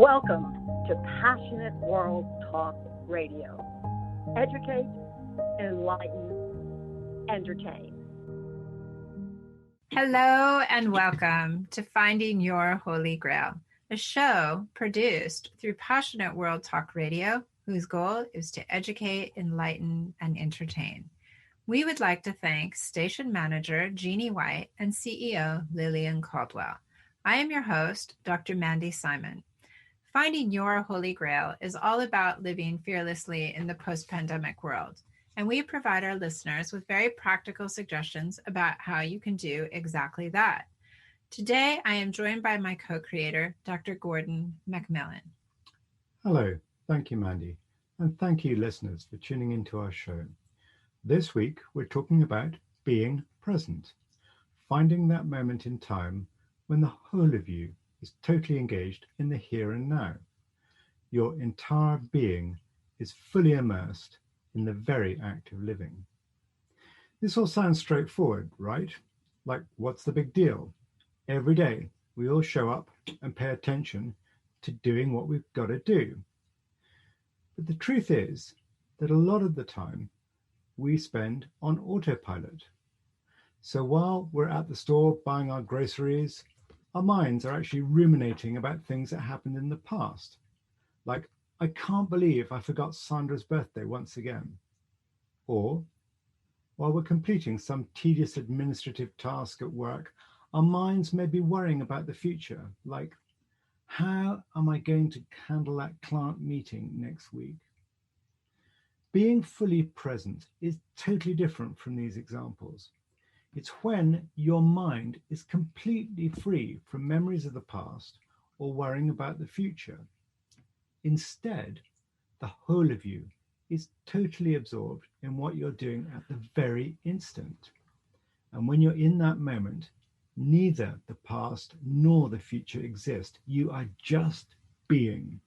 Welcome to Passionate World Talk Radio. Educate, enlighten, entertain. Hello and welcome to Finding Your Holy Grail, a show produced through Passionate World Talk Radio, whose goal is to educate, enlighten, and entertain. We would like to thank Station Manager Jeannie White and CEO Lillian Caldwell. I am your host, Dr. Mandy Simon. Finding Your Holy Grail is all about living fearlessly in the post-pandemic world, and we provide our listeners with very practical suggestions about how you can do exactly that. Today, I am joined by my co-creator, Dr. Gordon MacMillan. Hello, thank you, Mandy, and thank you, listeners, for tuning into our show. This week, we're talking about being present, finding that moment in time when the whole of you is totally engaged in the here and now. Your entire being is fully immersed in the very act of living. This all sounds straightforward, right? Like, what's the big deal? Every day, we all show up and pay attention to doing what we've got to do. But the truth is that a lot of the time, we spend on autopilot. So while we're at the store buying our groceries, our minds are actually ruminating about things that happened in the past. Like, I can't believe I forgot Sandra's birthday once again. Or, while we're completing some tedious administrative task at work, our minds may be worrying about the future, like, how am I going to handle that client meeting next week? Being fully present is totally different from these examples. It's when your mind is completely free from memories of the past or worrying about the future. Instead, the whole of you is totally absorbed in what you're doing at the very instant. And when you're in that moment, neither the past nor the future exist. You are just being.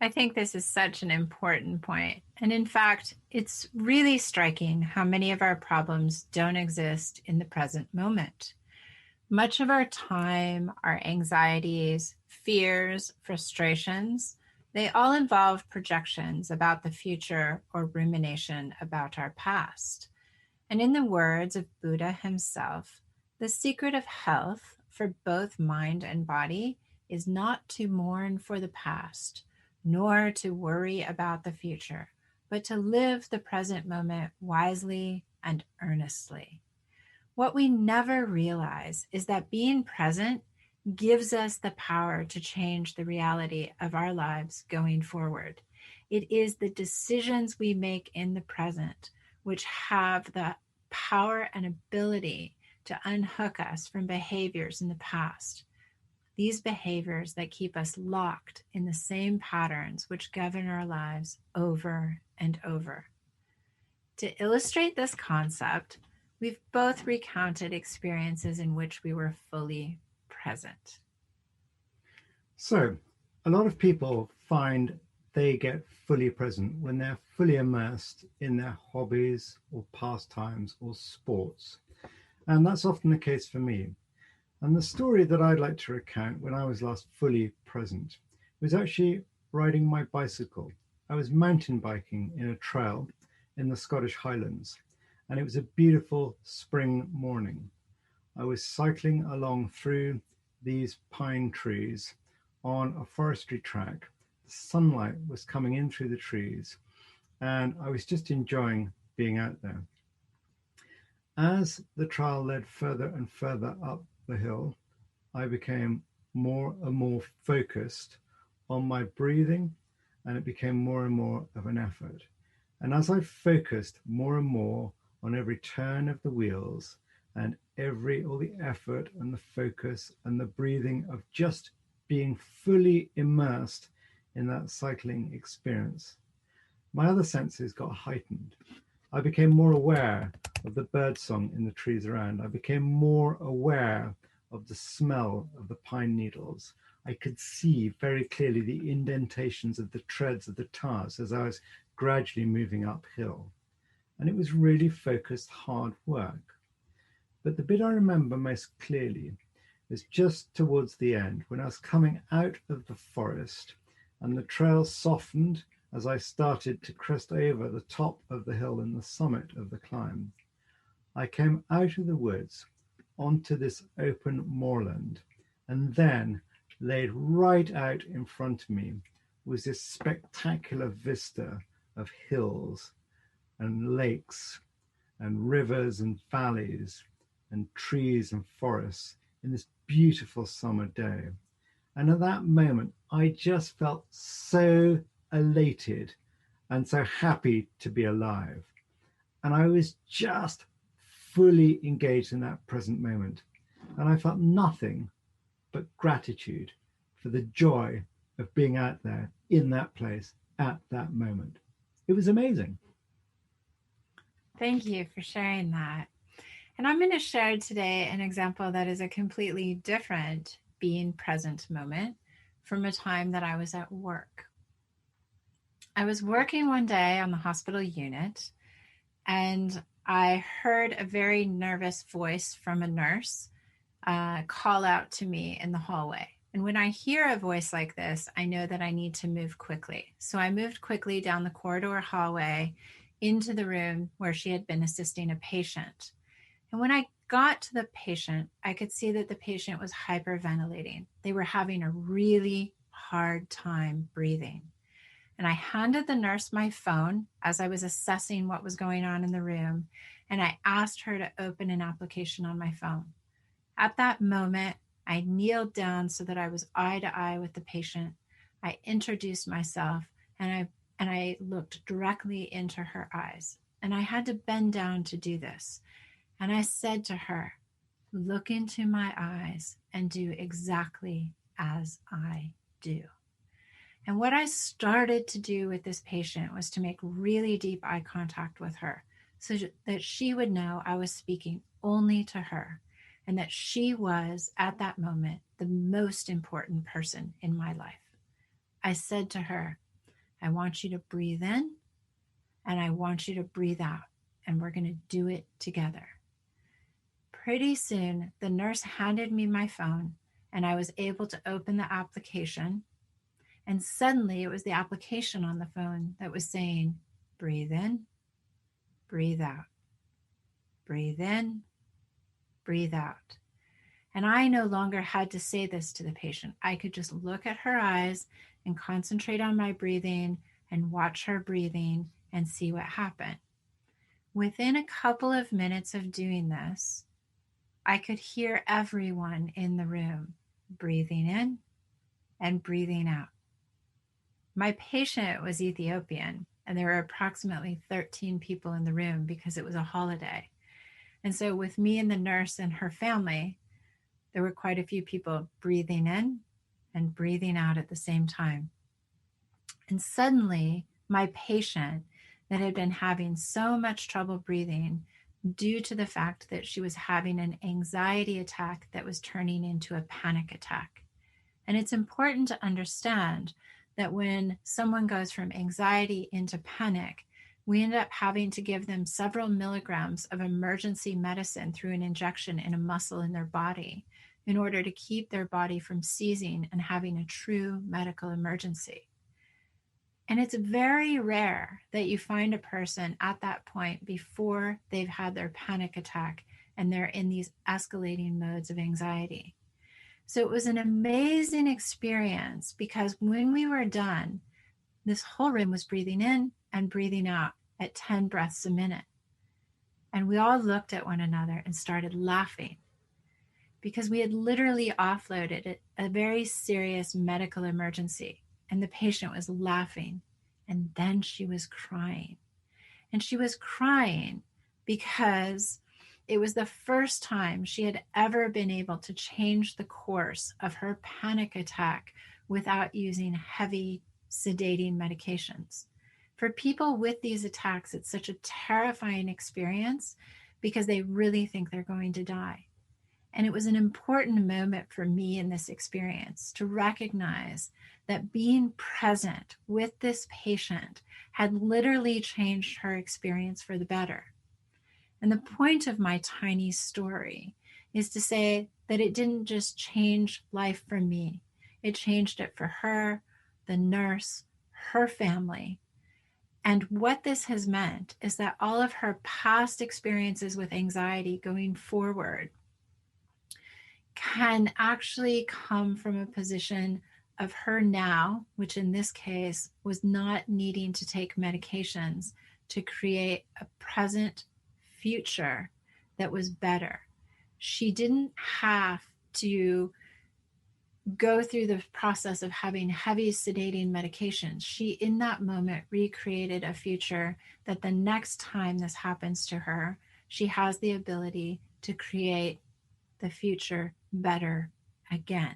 I think this is such an important point. And in fact, it's really striking how many of our problems don't exist in the present moment. Much of our time, our anxieties, fears, frustrations, they all involve projections about the future or rumination about our past. And in the words of Buddha himself, the secret of health for both mind and body is not to mourn for the past, nor to worry about the future, but to live the present moment wisely and earnestly. What we never realize is that being present gives us the power to change the reality of our lives going forward. It is the decisions we make in the present which have the power and ability to unhook us from behaviors in the past. These behaviors that keep us locked in the same patterns which govern our lives over and over. To illustrate this concept, we've both recounted experiences in which we were fully present. So, a lot of people find they get fully present when they're fully immersed in their hobbies or pastimes or sports. And that's often the case for me. And the story that I'd like to recount when I was last fully present was actually riding my bicycle. I was mountain biking in a trail in the Scottish Highlands, and it was a beautiful spring morning. I was cycling along through these pine trees on a forestry track. The sunlight was coming in through the trees, and I was just enjoying being out there. As the trail led further and further up the hill, I became more and more focused on my breathing, and it became more and more of an effort. And as I focused more and more on every turn of the wheels and all the effort and the focus and the breathing of just being fully immersed in that cycling experience, my other senses got heightened. I became more aware of the birdsong in the trees around. I became more aware of the smell of the pine needles. I could see very clearly the indentations of the treads of the tires as I was gradually moving uphill. And it was really focused, hard work. But the bit I remember most clearly It's just towards the end when I was coming out of the forest and the trail softened as I started to crest over the top of the hill and the summit of the climb. I came out of the woods onto this open moorland, and then laid right out in front of me was this spectacular vista of hills and lakes and rivers and valleys and trees and forests in this beautiful summer day. And at that moment, I just felt so elated and so happy to be alive. And I was just fully engaged in that present moment. And I felt nothing but gratitude for the joy of being out there in that place at that moment. It was amazing. Thank you for sharing that. And I'm going to share today an example that is a completely different being present moment from a time that I was at work. I was working one day on the hospital unit, and I heard a very nervous voice from a nurse call out to me in the hallway. And when I hear a voice like this, I know that I need to move quickly. So I moved quickly down the corridor hallway into the room where she had been assisting a patient. And when I got to the patient, I could see that the patient was hyperventilating. They were having a really hard time breathing. And I handed the nurse my phone as I was assessing what was going on in the room, and I asked her to open an application on my phone. At that moment, I kneeled down so that I was eye to eye with the patient. I introduced myself, and I looked directly into her eyes. And I had to bend down to do this. And I said to her, "Look into my eyes and do exactly as I do." And what I started to do with this patient was to make really deep eye contact with her so that she would know I was speaking only to her and that she was, at that moment, the most important person in my life. I said to her, "I want you to breathe in and I want you to breathe out, and we're going to do it together." Pretty soon, the nurse handed me my phone and I was able to open the application. And suddenly it was the application on the phone that was saying, "Breathe in, breathe out, breathe in, breathe out." And I no longer had to say this to the patient. I could just look at her eyes and concentrate on my breathing and watch her breathing and see what happened. Within a couple of minutes of doing this, I could hear everyone in the room breathing in and breathing out. My patient was Ethiopian, and there were approximately 13 people in the room because it was a holiday. And so with me and the nurse and her family, there were quite a few people breathing in and breathing out at the same time. And suddenly, my patient that had been having so much trouble breathing due to the fact that she was having an anxiety attack that was turning into a panic attack. And it's important to understand that when someone goes from anxiety into panic, we end up having to give them several milligrams of emergency medicine through an injection in a muscle in their body in order to keep their body from seizing and having a true medical emergency. And it's very rare that you find a person at that point before they've had their panic attack and they're in these escalating modes of anxiety. So it was an amazing experience because when we were done, this whole room was breathing in and breathing out at 10 breaths a minute. And we all looked at one another and started laughing because we had literally offloaded a very serious medical emergency. And the patient was laughing, and then she was crying. And she was crying because it was the first time she had ever been able to change the course of her panic attack without using heavy sedating medications. For people with these attacks, it's such a terrifying experience because they really think they're going to die. And it was an important moment for me in this experience to recognize that being present with this patient had literally changed her experience for the better. And the point of my tiny story is to say that it didn't just change life for me. It changed it for her, the nurse, her family. And what this has meant is that all of her past experiences with anxiety going forward can actually come from a position of her now, which in this case was not needing to take medications to create a present future that was better. She didn't have to go through the process of having heavy sedating medications. She, in that moment, recreated a future that the next time this happens to her, she has the ability to create the future better again.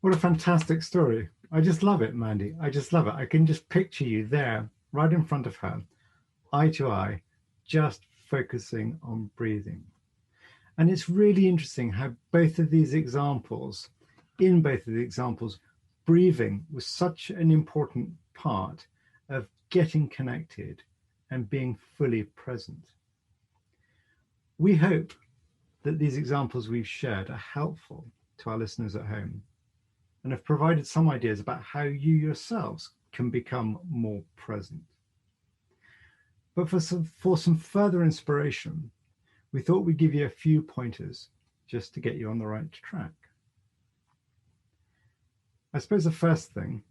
What a fantastic story. I just love it, Mandy. I just love it. I can just picture you there, right in front of her, eye to eye, just focusing on breathing. And it's really interesting how in both of the examples, breathing was such an important part of getting connected and being fully present. We hope that these examples we've shared are helpful to our listeners at home and have provided some ideas about how you yourselves can become more present. But for some further inspiration, we thought we'd give you a few pointers just to get you on the right track. I suppose the first thing,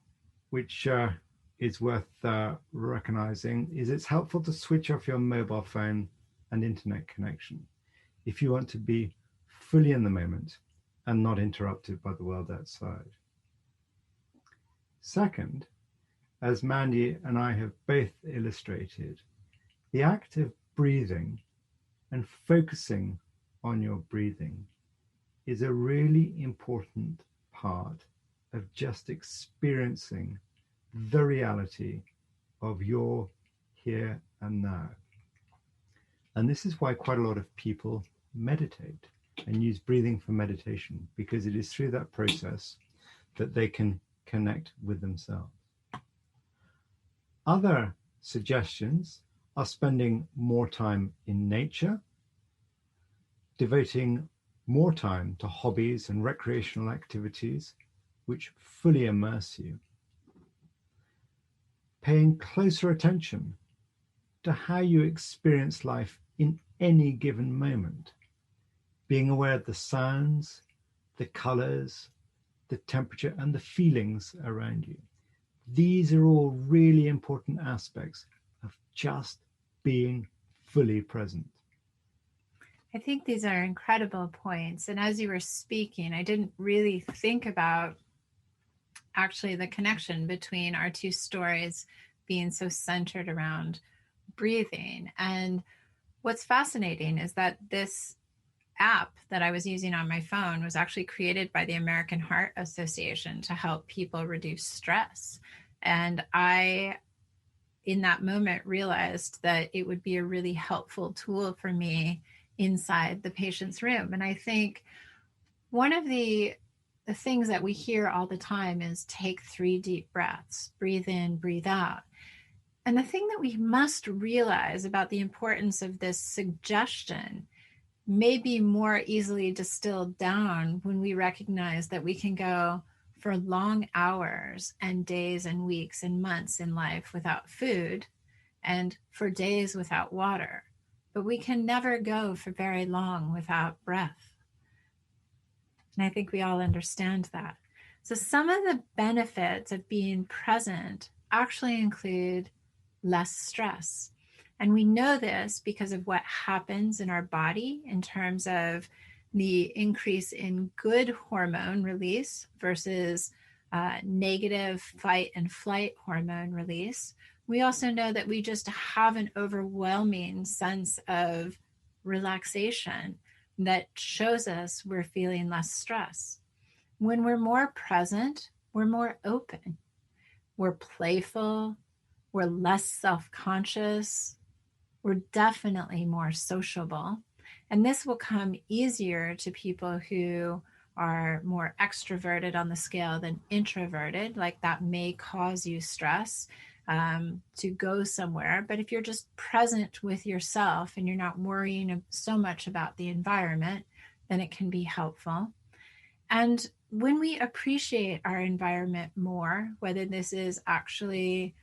which is worth recognizing, is it's helpful to switch off your mobile phone and internet connection if you want to be fully in the moment and not interrupted by the world outside. Second, as Mandy and I have both illustrated, the act of breathing and focusing on your breathing is a really important part of just experiencing the reality of your here and now. And this is why quite a lot of people meditate and use breathing for meditation, because it is through that process that they can connect with themselves. Other suggestions are spending more time in nature, devoting more time to hobbies and recreational activities which fully immerse you, paying closer attention to how you experience life in any given moment, being aware of the sounds, the colors, the temperature, and the feelings around you. These are all really important aspects of just being fully present. I think these are incredible points. And as you were speaking, I didn't really think about actually the connection between our two stories being so centered around breathing. And what's fascinating is that this app that I was using on my phone was actually created by the American Heart Association to help people reduce stress. And I, in that moment, realized that it would be a really helpful tool for me inside the patient's room. And I think one of the things that we hear all the time is take 3 deep breaths, breathe in, breathe out. And the thing that we must realize about the importance of this suggestion may be more easily distilled down when we recognize that we can go for long hours and days and weeks and months in life without food and for days without water. But we can never go for very long without breath. And I think we all understand that. So some of the benefits of being present actually include less stress. And we know this because of what happens in our body in terms of the increase in good hormone release versus negative fight and flight hormone release. We also know that we just have an overwhelming sense of relaxation that shows us we're feeling less stress. When we're more present, we're more open, we're playful, we're less self-conscious, we're definitely more sociable. And this will come easier to people who are more extroverted on the scale than introverted. Like that may cause you stress to go somewhere. But if you're just present with yourself and you're not worrying so much about the environment, then it can be helpful. And when we appreciate our environment more, whether this is actually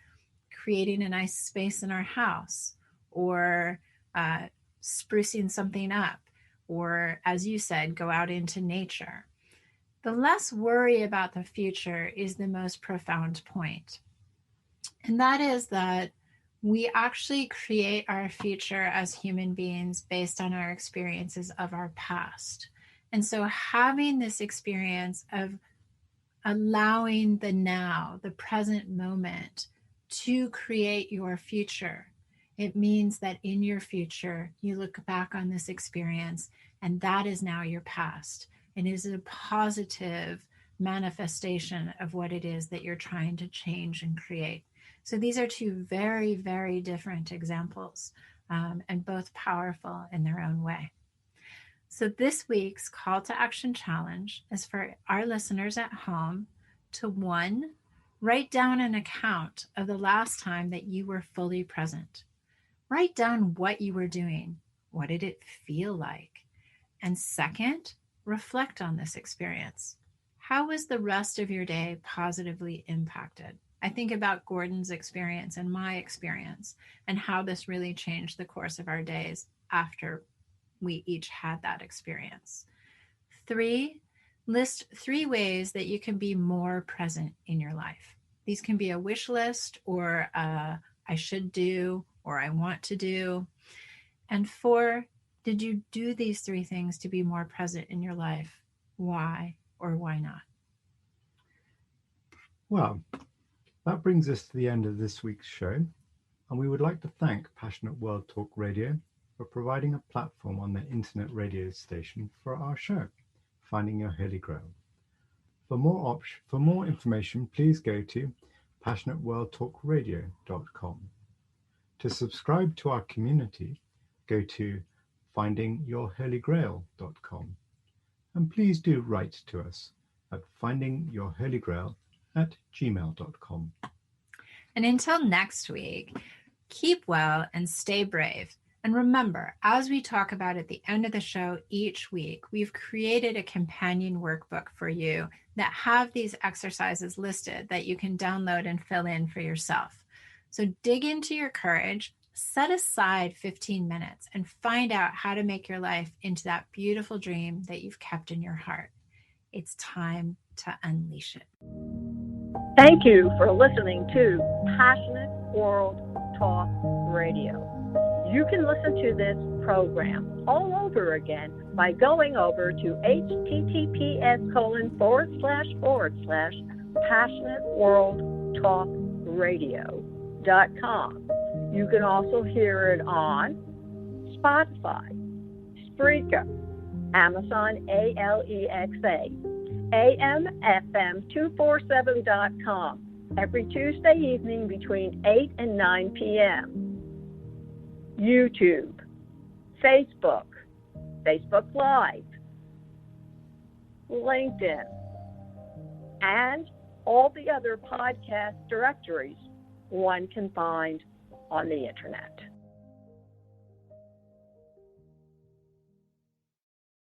creating a nice space in our house or sprucing something up, or as you said, go out into nature, the less worry about the future is the most profound point. And that is that we actually create our future as human beings based on our experiences of our past. And so having this experience of allowing the now, the present moment, to create your future, it means that in your future, you look back on this experience and that is now your past. And it is a positive manifestation of what it is that you're trying to change and create. So these are two very, very different examples, and both powerful in their own way. So this week's call to action challenge is for our listeners at home to 1, write down an account of the last time that you were fully present. Write down what you were doing. What did it feel like? And 2nd, reflect on this experience. How was the rest of your day positively impacted? I think about Gordon's experience and my experience and how this really changed the course of our days after we each had that experience. 3, list 3 ways that you can be more present in your life. These can be a wish list or I should do or I want to do. And 4, did you do these 3 things to be more present in your life? Why or why not? Well, that brings us to the end of this week's show, and we would like to thank Passionate World Talk Radio for providing a platform on their internet radio station for our show, Finding Your Holy Grail. For more information, please go to passionateworldtalkradio.com. To subscribe to our community, go to findingyourholygrail.com. And please do write to us at findingyourholygrail@gmail.com. And until next week, keep well and stay brave. And remember, as we talk about at the end of the show each week, we've created a companion workbook for you that have these exercises listed that you can download and fill in for yourself. So dig into your courage, set aside 15 minutes, and find out how to make your life into that beautiful dream that you've kept in your heart. It's time to unleash it. Thank you for listening to Passionate World Talk Radio. You can listen to this program all over again by going over to https://passionateworldtalkradio.com. You can also hear it on Spotify, Spreaker, Amazon Alexa, AMFM247.com every Tuesday evening between 8 and 9 p.m. YouTube, Facebook Live, LinkedIn, and all the other podcast directories one can find on the internet.